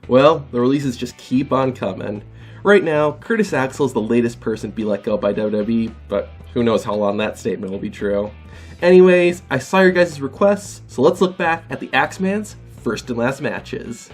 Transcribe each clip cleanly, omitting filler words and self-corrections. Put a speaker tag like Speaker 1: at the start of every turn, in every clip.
Speaker 1: Well, the releases just keep on coming. Right now, Curtis Axel is the latest person to be let go by WWE, but who knows how long that statement will be true. Anyways, I saw your guys' requests, so let's look back at the Axeman's first and last matches.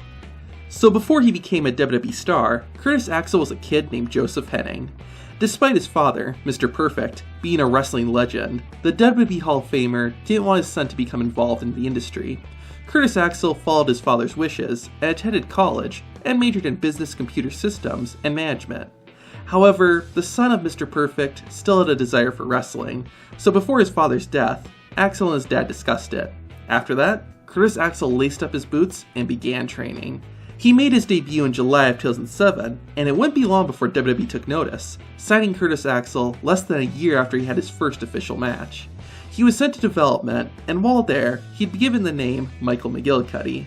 Speaker 1: So before he became a WWE star, Curtis Axel was a kid named Joseph Henning. Despite his father, Mr. Perfect, being a wrestling legend, the WWE Hall of Famer didn't want his son to become involved in the industry. Curtis Axel followed his father's wishes and attended college and majored in business computer systems and management. However, the son of Mr. Perfect still had a desire for wrestling, so before his father's death, Axel and his dad discussed it. After that, Curtis Axel laced up his boots and began training. He made his debut in July of 2007, and it wouldn't be long before WWE took notice, signing Curtis Axel less than a year after he had his first official match. He was sent to development, and while there, he'd be given the name Michael McGillicuddy.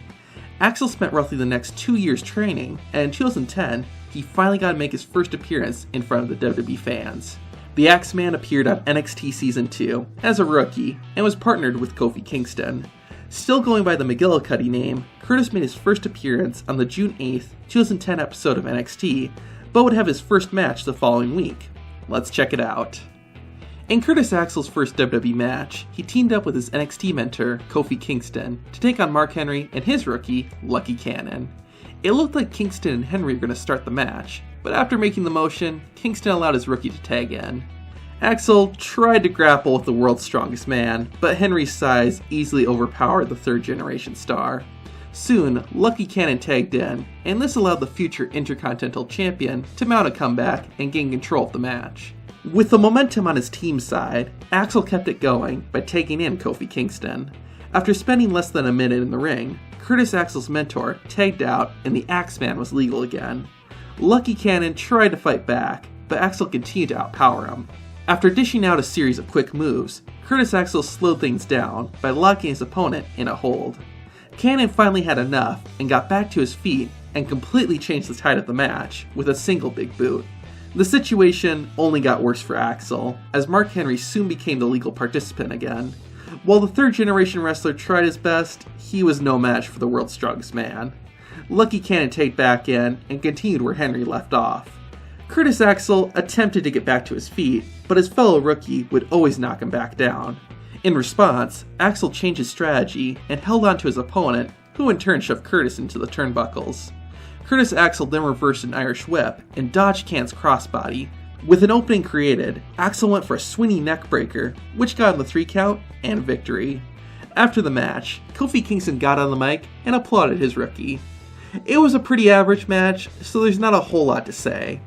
Speaker 1: Axel spent roughly the next 2 years training, and in 2010, he finally got to make his first appearance in front of the WWE fans. The Axeman appeared on NXT Season 2 as a rookie, and was partnered with Kofi Kingston. Still going by the McGillicuddy name, Curtis made his first appearance on the June 8th, 2010 episode of NXT, but would have his first match the following week. Let's check it out. In Curtis Axel's first WWE match, he teamed up with his NXT mentor, Kofi Kingston, to take on Mark Henry and his rookie, Lucky Cannon. It looked like Kingston and Henry were going to start the match, but after making the motion, Kingston allowed his rookie to tag in. Axel tried to grapple with the world's strongest man, but Henry's size easily overpowered the third-generation star. Soon, Lucky Cannon tagged in, and this allowed the future Intercontinental champion to mount a comeback and gain control of the match. With the momentum on his team's side, Axel kept it going by taking in Kofi Kingston. After spending less than a minute in the ring, Curtis Axel's mentor tagged out and the Axeman was legal again. Lucky Cannon tried to fight back, but Axel continued to outpower him. After dishing out a series of quick moves, Curtis Axel slowed things down by locking his opponent in a hold. Cannon finally had enough and got back to his feet and completely changed the tide of the match with a single big boot. The situation only got worse for Axel, as Mark Henry soon became the legal participant again. While the third-generation wrestler tried his best, he was no match for the world's strongest man. Lucky Cannon tagged back in and continued where Henry left off. Curtis Axel attempted to get back to his feet, but his fellow rookie would always knock him back down. In response, Axel changed his strategy and held on to his opponent, who in turn shoved Curtis into the turnbuckles. Curtis Axel then reversed an Irish whip and dodged Cannon's crossbody. With an opening created, Axel went for a swinging neckbreaker, which got him the 3 count and victory. After the match, Kofi Kingston got on the mic and applauded his rookie. It was a pretty average match, so there's not a whole lot to say.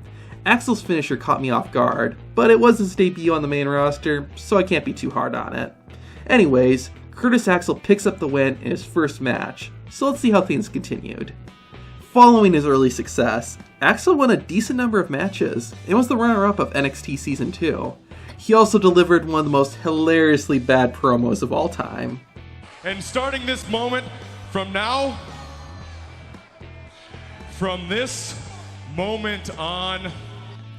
Speaker 1: Axel's finisher caught me off guard, but it was his debut on the main roster, so I can't be too hard on it. Anyways, Curtis Axel picks up the win in his first match, so let's see how things continued. Following his early success, Axel won a decent number of matches and was the runner-up of NXT Season 2. He also delivered one of the most hilariously bad promos of all time.
Speaker 2: And starting this moment from now, from this moment on...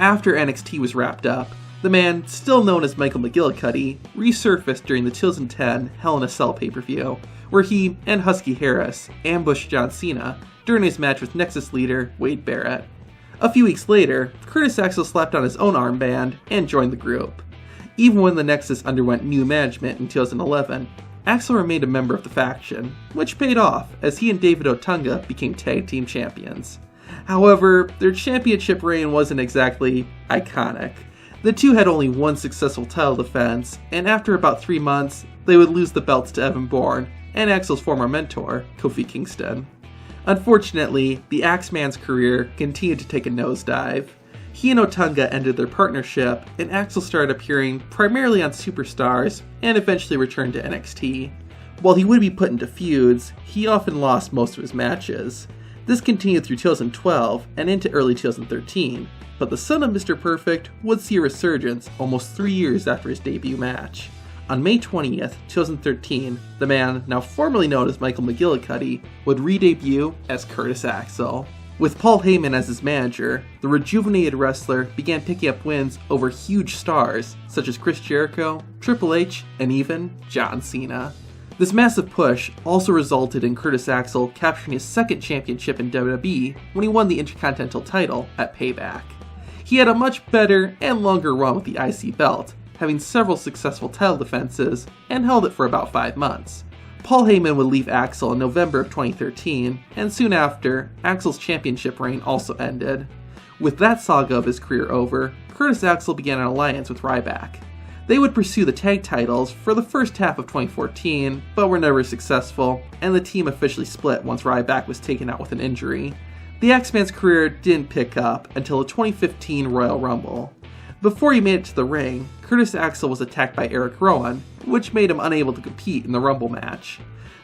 Speaker 1: After NXT was wrapped up, the man, still known as Michael McGillicuddy, resurfaced during the 2010 Hell in a Cell pay-per-view, where he and Husky Harris ambushed John Cena during his match with Nexus leader Wade Barrett. A few weeks later, Curtis Axel slapped on his own armband and joined the group. Even when the Nexus underwent new management in 2011, Axel remained a member of the faction, which paid off as he and David Otunga became tag team champions. However, their championship reign wasn't exactly iconic. The two had only one successful title defense, and after about 3 months, they would lose the belts to Evan Bourne and Axel's former mentor, Kofi Kingston. Unfortunately, the Axeman's career continued to take a nosedive. He and Otunga ended their partnership, and Axel started appearing primarily on Superstars and eventually returned to NXT. While he would be put into feuds, he often lost most of his matches. This continued through 2012 and into early 2013, but the son of Mr. Perfect would see a resurgence almost 3 years after his debut match. On May 20th, 2013, the man, now formerly known as Michael McGillicuddy, would re-debut as Curtis Axel. With Paul Heyman as his manager, the rejuvenated wrestler began picking up wins over huge stars such as Chris Jericho, Triple H, and even John Cena. This massive push also resulted in Curtis Axel capturing his second championship in WWE when he won the Intercontinental title at Payback. He had a much better and longer run with the IC belt, having several successful title defenses, and held it for about 5 months. Paul Heyman would leave Axel in November of 2013, and soon after, Axel's championship reign also ended. With that saga of his career over, Curtis Axel began an alliance with Ryback. They would pursue the tag titles for the first half of 2014, but were never successful, and the team officially split once Ryback was taken out with an injury. The Axeman's career didn't pick up until the 2015 Royal Rumble. Before he made it to the ring, Curtis Axel was attacked by Eric Rowan, which made him unable to compete in the Rumble match.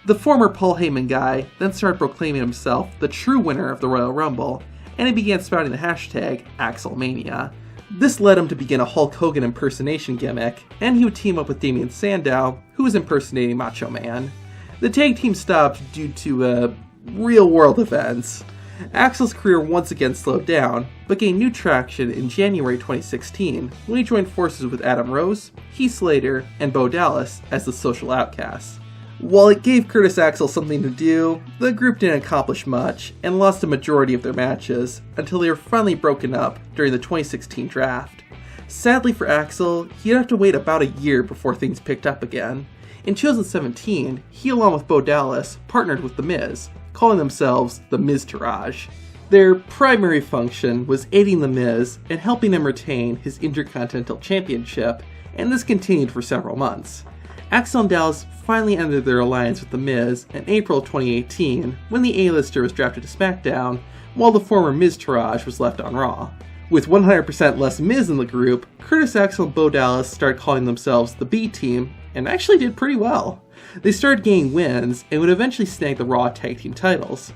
Speaker 1: The former Paul Heyman guy then started proclaiming himself the true winner of the Royal Rumble, and he began spouting the hashtag Axelmania. This led him to begin a Hulk Hogan impersonation gimmick, and he would team up with Damien Sandow, who was impersonating Macho Man. The tag team stopped due to real-world events. Axel's career once again slowed down, but gained new traction in January 2016 when he joined forces with Adam Rose, Heath Slater, and Bo Dallas as the Social Outcasts. While it gave Curtis Axel something to do, the group didn't accomplish much and lost a majority of their matches until they were finally broken up during the 2016 draft. Sadly for Axel, he'd have to wait about a year before things picked up again. In 2017, he along with Bo Dallas partnered with The Miz, calling themselves the Miztourage. Their primary function was aiding The Miz and helping him retain his Intercontinental Championship, and this continued for several months. Axel and Dallas finally ended their alliance with The Miz in April 2018 when the A-lister was drafted to SmackDown, while the former Miztourage was left on Raw. With 100% less Miz in the group, Curtis Axel and Bo Dallas started calling themselves the B-Team, and actually did pretty well. They started gaining wins and would eventually snag the Raw Tag Team titles.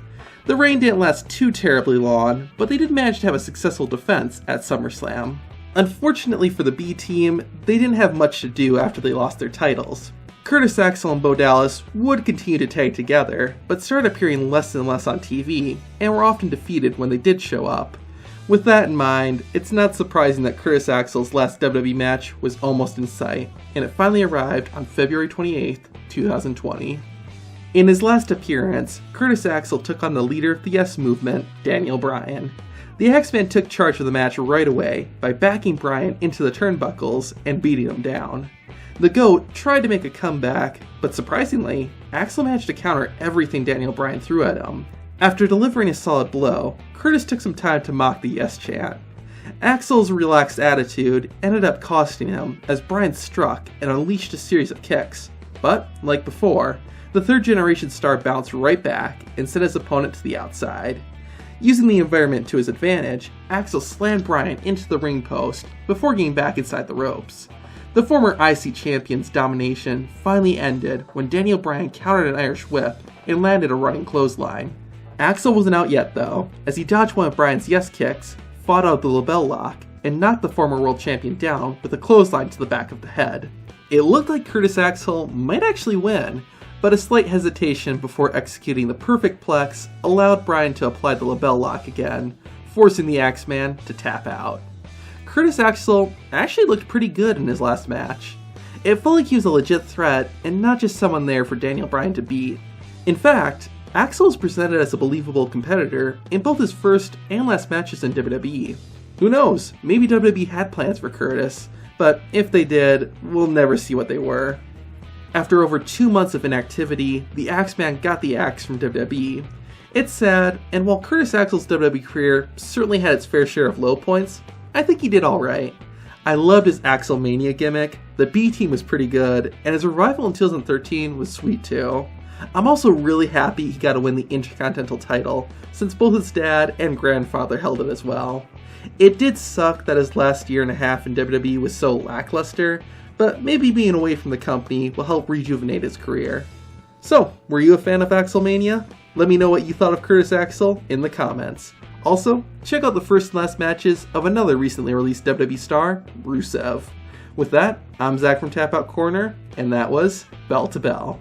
Speaker 1: The reign didn't last too terribly long, but they did manage to have a successful defense at SummerSlam. Unfortunately for the B-Team, they didn't have much to do after they lost their titles. Curtis Axel and Bo Dallas would continue to tag together, but started appearing less and less on TV, and were often defeated when they did show up. With that in mind, it's not surprising that Curtis Axel's last WWE match was almost in sight, and it finally arrived on February 28th, 2020. In his last appearance, Curtis Axel took on the leader of the Yes Movement, Daniel Bryan. The Axeman took charge of the match right away by backing Bryan into the turnbuckles and beating him down. The GOAT tried to make a comeback, but surprisingly, Axel managed to counter everything Daniel Bryan threw at him. After delivering a solid blow, Curtis took some time to mock the Yes chant. Axel's relaxed attitude ended up costing him as Bryan struck and unleashed a series of kicks, but, like before, the third generation star bounced right back and sent his opponent to the outside. Using the environment to his advantage, Axel slammed Bryan into the ring post before getting back inside the ropes. The former IC champion's domination finally ended when Daniel Bryan countered an Irish whip and landed a running clothesline. Axel wasn't out yet though, as he dodged one of Bryan's yes kicks, fought out the label lock, and knocked the former world champion down with a clothesline to the back of the head. It looked like Curtis Axel might actually win, but a slight hesitation before executing the perfect plex allowed Bryan to apply the label lock again, forcing the Axeman to tap out. Curtis Axel actually looked pretty good in his last match. It felt like he was a legit threat and not just someone there for Daniel Bryan to beat. In fact, Axel was presented as a believable competitor in both his first and last matches in WWE. Who knows, maybe WWE had plans for Curtis, but if they did, we'll never see what they were. After over 2 months of inactivity, the Axeman got the axe from WWE. It's sad, and while Curtis Axel's WWE career certainly had its fair share of low points, I think he did alright. I loved his Axelmania gimmick, the B-Team was pretty good, and his revival in 2013 was sweet too. I'm also really happy he got to win the Intercontinental title, since both his dad and grandfather held it as well. It did suck that his last year and a half in WWE was so lackluster, but maybe being away from the company will help rejuvenate his career. So, were you a fan of Axelmania? Let me know what you thought of Curtis Axel in the comments. Also, check out the first and last matches of another recently released WWE star, Rusev. With that, I'm Zach from Tap Out Corner, and that was Bell to Bell.